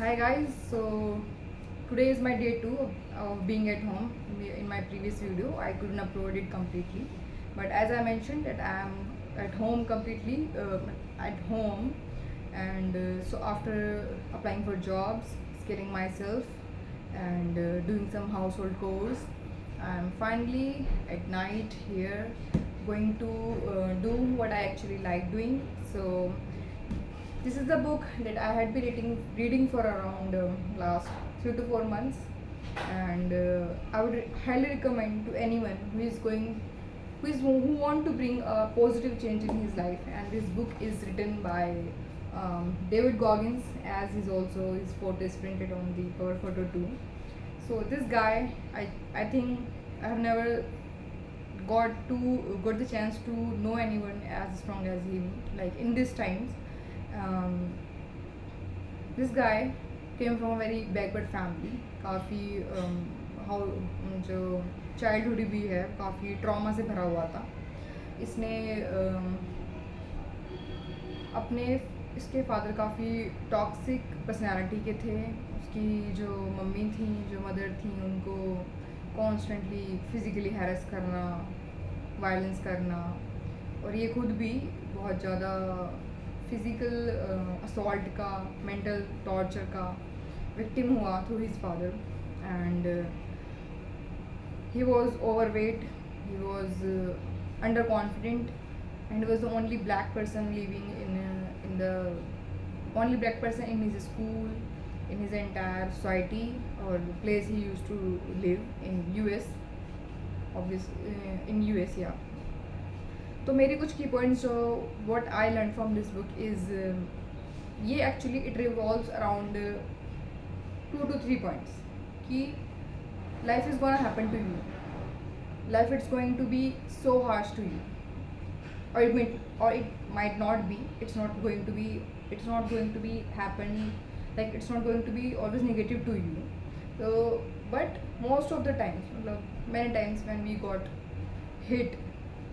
Hi guys, so today is my day 2 of being at home. In my previous video, I couldn't upload it completely, but as I mentioned that I am at home completely at home, and so after applying for jobs, skilling myself, and doing some household chores, I am finally at night here going to do what I actually like doing. So this is the book that I had been reading for around last 3 to 4 months, and I would highly recommend to anyone who want to bring a positive change in his life. And this book is written by David Goggins, as is also his photo is printed on the cover photo too. So this guy, I think I have never got the chance to know anyone as strong as him, like in these times. um, this guy came from a very backward family. काफ़ी how जो childhood भी है काफ़ी trauma से भरा हुआ था. इसने अपने इसके फादर काफ़ी टॉक्सिक पर्सनालिटी के थे. उसकी जो मम्मी थी, जो मदर थी, उनको कॉन्स्टेंटली फिज़िकली हैरेस करना, वायलेंस करना, और ये खुद भी बहुत ज़्यादा फिज़िकल असॉल्ट का, मेंटल टॉर्चर का विक्टिम हुआ through his father. And he was overweight, he was under confident, and he was the only black person living in the only black person in his school, in his entire society or the place he used to live in US, in US, yeah. तो मेरे कुछ की points जो what I learn from this book is, ये actually it revolves around 2 to 3 points कि life is gonna happen to you. Life is going to be so harsh to you, or it might not be. It's not going to be. It's not going to be happen. Like it's not going to be always negative to you. So, but most of the times, many times when we got hit,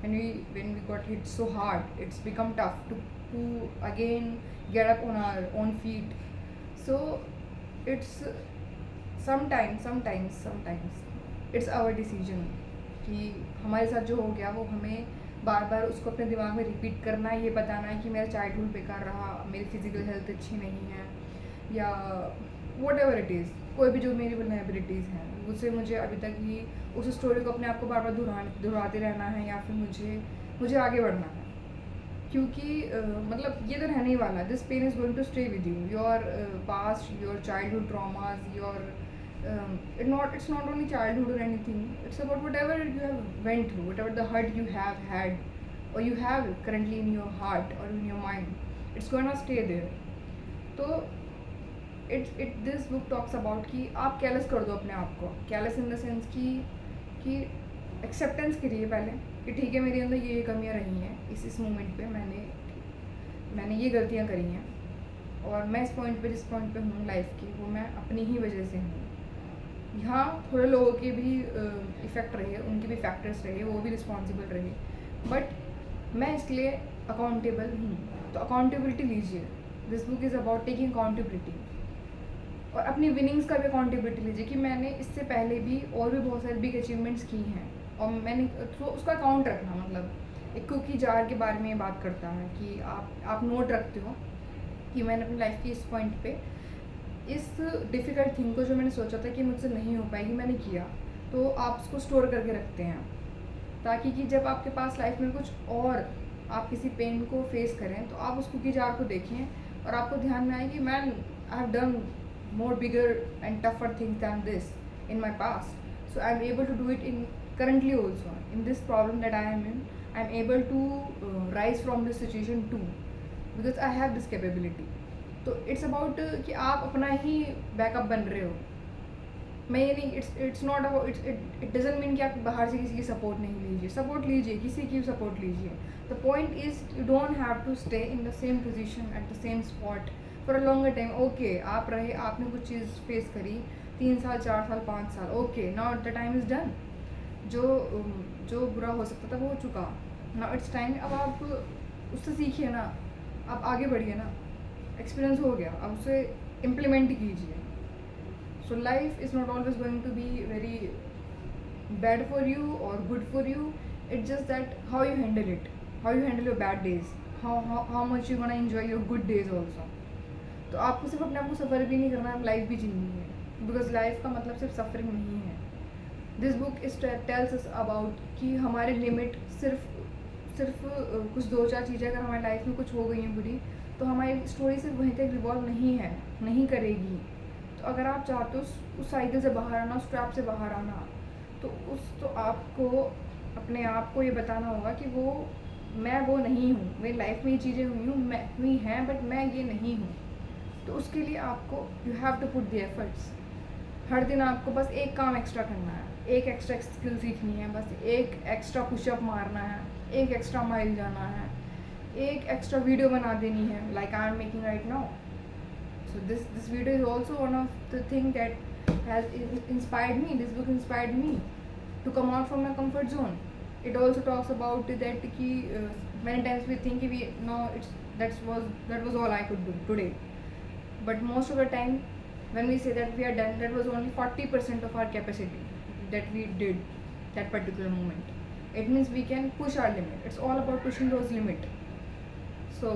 when we got hit so hard, it's become tough to again get up on our own feet. So, it's sometimes it's our decision कि हमारे साथ जो हो गया वो हमें बार बार उसको अपने दिमाग में रिपीट करना है, ये बताना है कि मेरा चाइल्डहुड बेकार रहा, मेरी फिजिकल हेल्थ अच्छी नहीं है, या वट एवर इट इज़, कोई भी जो मेरी वल्नरेबिलिटीज़ हैं उससे मुझे अभी तक ही उस स्टोरी को अपने आप को बार बार दोहराते रहना है, या फिर मुझे आगे बढ़ना है. क्योंकि मतलब ये तो रहने ही वाला है. This pain is going to stay with you. Your past, your childhood traumas, your it's not only childhood or anything. It's about whatever you have went through, whatever the hurt you have had, or you have currently in your heart or in your mind. It's gonna stay there. तो this book talks about कि आप careless कर दो अपने आप को. Careless in the sense कि acceptance करिए पहले कि ठीक है, मेरे अंदर ये कमियाँ रही हैं, इस मोमेंट पे मैंने ये गलतियाँ करी हैं, और मैं इस पॉइंट पे जिस पॉइंट पे हूँ लाइफ की, वो मैं अपनी ही वजह से हूँ. यहाँ थोड़े लोगों के भी इफ़ेक्ट रहे, उनके भी फैक्टर्स रहे, वो भी रिस्पॉन्सिबल रहे, बट मैं इसके लिए अकाउंटेबल हूँ. तो अकाउंटेबिलिटी लीजिए. This book is about taking accountability, और अपनी विनिंग्स का भी अकाउंटेबिलिटी लीजिए कि मैंने इससे पहले भी और भी बहुत सारी बिग अचीवमेंट्स की हैं, और मैंने तो उसका अकाउंट रखना. मतलब एक कुकी जार के बारे में बात करता है कि आप नोट रखते हो कि मैंने अपनी लाइफ के इस पॉइंट पे इस डिफ़िकल्ट थिंग को जो मैंने सोचा था कि मुझसे नहीं हो पाएगी, मैंने किया. तो आप उसको स्टोर करके रखते हैं, ताकि कि जब आपके पास लाइफ में कुछ और आप किसी पेन को फेस करें तो आप उस कुकी जार को देखें और आपको ध्यान में आए कि man, I have done more bigger and tougher things than this in my past. So I'm able to do it in currently also. In this problem that I am in, I'm able to rise from this situation too, because I have this capability. तो it's about कि आप अपना ही backup बन रहे हो. मैं ये नहीं, it's not about, it doesn't mean कि आप बाहर से किसी की सपोर्ट नहीं लीजिए. सपोर्ट लीजिए, किसी की सपोर्ट लीजिए. The point is you don't have to stay in the same position at the same spot for a longer time. Okay, आप रहे, आपने कुछ चीज़ फेस करी 3 साल, 4 साल, 5 साल, okay, now the time is done. जो बुरा हो सकता था वो हो चुका. नाउ इट्स टाइम, अब आप उससे सीखिए ना, आप आगे बढ़िए ना. एक्सपीरियंस हो गया, अब उससे इम्प्लीमेंट कीजिए. So life is not always going to be very bad for you or good for you. It's just that how you handle it, how you handle your bad days, how much you gonna enjoy your good days also. तो आपको सिर्फ अपने आप को सफ़र भी नहीं करना है, लाइफ भी जीनी है, बिकॉज लाइफ का मतलब सिर्फ सफरिंग नहीं है. This book is tells us about कि हमारे लिमिट सिर्फ कुछ 2-4 चीज़ें अगर हमारी लाइफ में कुछ हो गई हैं बुरी, तो हमारी स्टोरी सिर्फ वहीं तक रिवॉल्व नहीं करेगी. तो अगर आप चाहते हो उस साइकिल से बाहर आना, उस ट्रैप से बाहर आना, तो आपको अपने आप को ये बताना होगा कि मैं वो नहीं हूँ. मेरी लाइफ में ये चीज़ें हुई हैं बट मैं ये नहीं हूँ. तो उसके लिए आपको you have to put the efforts. हर दिन आपको बस एक काम एक्स्ट्रा करना है, एक एक्स्ट्रा स्किल सीखनी है, बस एक एक्स्ट्रा पुशअप मारना है, एक एक्स्ट्रा माइल जाना है, एक एक्स्ट्रा वीडियो बना देनी है, like I am making right now. So this video is also one of the thing that has inspired me. This book inspired me to come out from my comfort zone. It also talks about that ki many times we think we no that was all I could do today, but most of the time when we say that we are done, that was only 40% of our capacity that we did that particular moment. It means we can push our limit. It's all about pushing those limit. So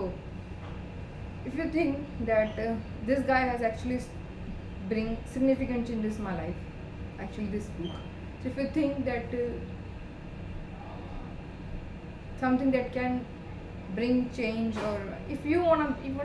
if you think that this guy has actually bring significant changes in my life, actually this book. So if you think that something that can bring change, or if you want to